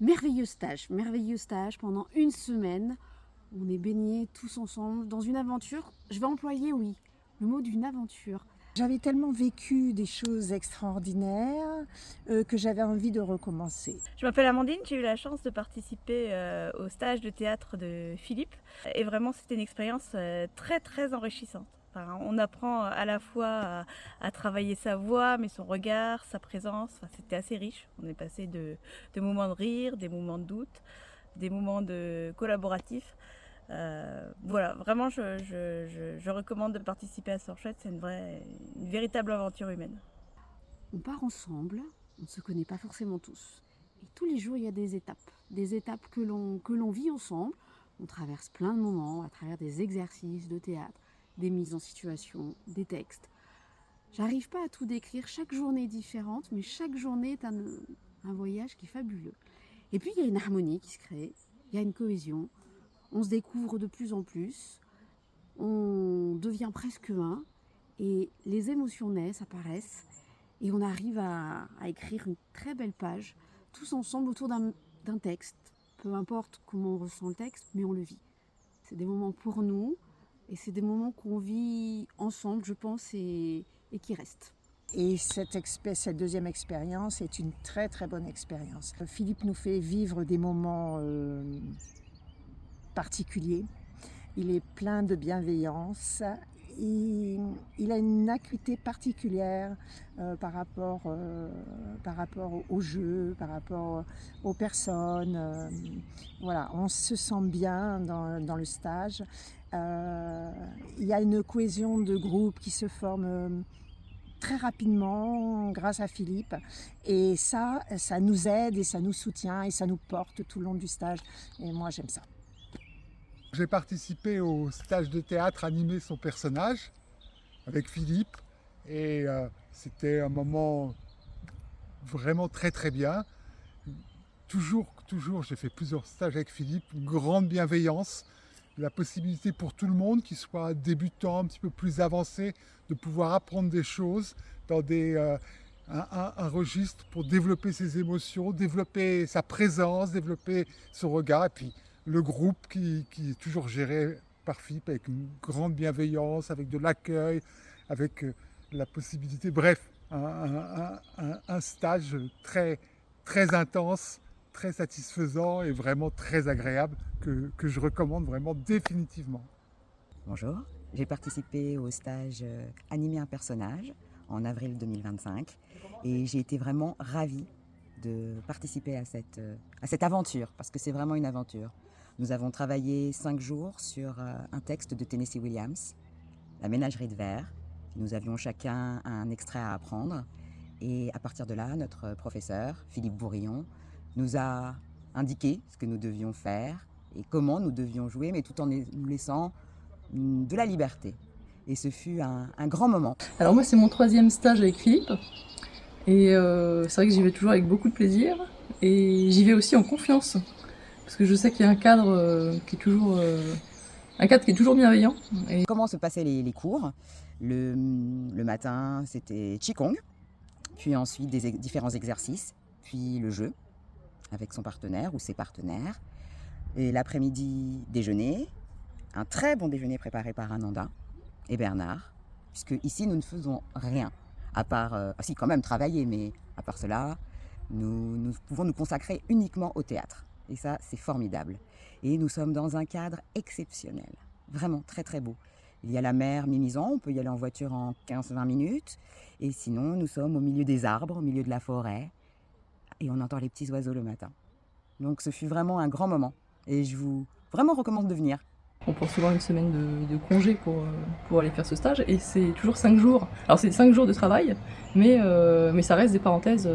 Merveilleux stage pendant une semaine. On est baignés tous ensemble dans une aventure. Je vais employer, oui, le mot d'une aventure. J'avais tellement vécu des choses extraordinaires que j'avais envie de recommencer. Je m'appelle Amandine, j'ai eu la chance de participer au stage de théâtre de Philippe. Et vraiment, c'était une expérience très très enrichissante. Enfin, on apprend à la fois à travailler sa voix, mais son regard, sa présence. Enfin, c'était assez riche. On est passé de moments de rire, des moments de doute, des moments de collaboratifs. Voilà, vraiment, je recommande de participer à Sorchette. C'est une véritable aventure humaine. On part ensemble, on ne se connaît pas forcément tous. Et tous les jours, il y a des étapes que l'on vit ensemble. On traverse plein de moments à travers des exercices de théâtre, des mises en situation, des textes. J'arrive pas à tout décrire, chaque journée est différente, mais chaque journée est un voyage qui est fabuleux. Et puis il y a une harmonie qui se crée, il y a une cohésion, on se découvre de plus en plus, on devient presque un, et les émotions naissent, apparaissent, et on arrive à écrire une très belle page, tous ensemble autour d'un texte. Peu importe comment on ressent le texte, mais on le vit. C'est des moments pour nous, et c'est des moments qu'on vit ensemble, je pense, et qui restent. Et cette deuxième expérience est une très très bonne expérience. Philippe nous fait vivre des moments particulier. Il est plein de bienveillance. Il a une acuité particulière par rapport au jeu, par rapport aux personnes. Voilà, on se sent bien dans le stage. Il y a une cohésion de groupe qui se forme très rapidement grâce à Philippe, et ça nous aide et ça nous soutient et ça nous porte tout le long du stage, et moi j'aime ça. J'ai participé au stage de théâtre Animer son personnage avec Philippe, et c'était un moment vraiment très très bien. Toujours, j'ai fait plusieurs stages avec Philippe, une grande bienveillance, la possibilité pour tout le monde, qu'il soit débutant, un petit peu plus avancé, de pouvoir apprendre des choses dans un registre pour développer ses émotions, développer sa présence, développer son regard. Et puis le groupe qui est toujours géré par Philippe avec une grande bienveillance, avec de l'accueil, avec la possibilité, bref, un stage très, très intense, très satisfaisant et vraiment très agréable que je recommande vraiment définitivement. Bonjour, j'ai participé au stage Animer un personnage en avril 2025 et j'ai été vraiment ravie de participer à cette aventure, parce que c'est vraiment une aventure. Nous avons travaillé 5 jours sur un texte de Tennessee Williams, La ménagerie de verre. Nous avions chacun un extrait à apprendre, et à partir de là, notre professeur, Philippe Bourillon, nous a indiqué ce que nous devions faire et comment nous devions jouer, mais tout en nous laissant de la liberté. Et ce fut un grand moment. Alors moi, c'est mon 3e stage avec Philippe, et c'est vrai que j'y vais toujours avec beaucoup de plaisir, et j'y vais aussi en confiance, parce que je sais qu'il y a un cadre qui est toujours bienveillant. Et Comment se passaient les cours? Le matin, c'était Qigong, puis ensuite des différents exercices, puis le jeu avec son partenaire ou ses partenaires. Et l'après-midi, déjeuner, un très bon déjeuner préparé par Ananda et Bernard, puisque ici, nous ne faisons rien, à part, si quand même travailler, mais à part cela, nous pouvons nous consacrer uniquement au théâtre. Et ça, c'est formidable. Et nous sommes dans un cadre exceptionnel, vraiment très très beau. Il y a la mer Mimizan, on peut y aller en voiture en 15-20 minutes. Et sinon, nous sommes au milieu des arbres, au milieu de la forêt. Et on entend les petits oiseaux le matin. Donc ce fut vraiment un grand moment. Et je vous vraiment recommande de venir. on prend souvent une semaine de congé pour aller faire ce stage, et c'est toujours 5 jours. Alors c'est 5 jours de travail, mais ça reste des parenthèses,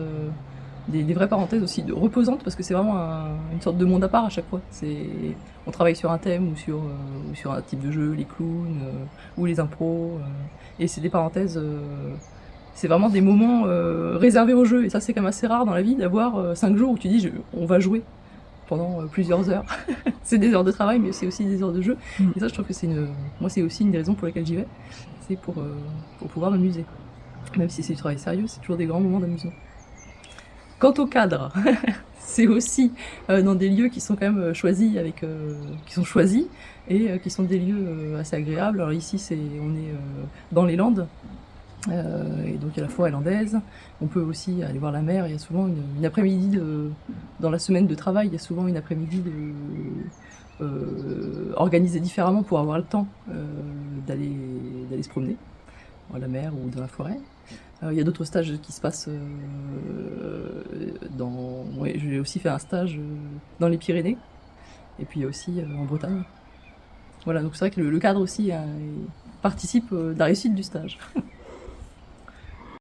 des vraies parenthèses aussi reposantes, parce que c'est vraiment une sorte de monde à part à chaque fois. On travaille sur un thème ou sur un type de jeu, les clowns ou les impros, et c'est des parenthèses. C'est vraiment des moments réservés au jeu, et ça c'est quand même assez rare dans la vie d'avoir 5 jours où tu dis on va jouer pendant plusieurs heures. C'est des heures de travail, mais c'est aussi des heures de jeu. Et ça, je trouve que moi, c'est aussi une des raisons pour lesquelles j'y vais. C'est pour pouvoir m'amuser. Même si c'est du travail sérieux, c'est toujours des grands moments d'amusement. Quant au cadre, c'est aussi dans des lieux qui sont quand même choisis qui sont choisis et qui sont des lieux assez agréables. Alors ici, on est dans les Landes. Et donc il y a la forêt landaise, on peut aussi aller voir la mer, il y a souvent une après-midi dans la semaine de travail, il y a souvent une après-midi organisée différemment pour avoir le temps d'aller se promener dans la mer ou dans la forêt. Il y a d'autres stages qui se passent j'ai aussi fait un stage dans les Pyrénées et puis aussi en Bretagne. Voilà, donc c'est vrai que le cadre aussi participe de la réussite du stage.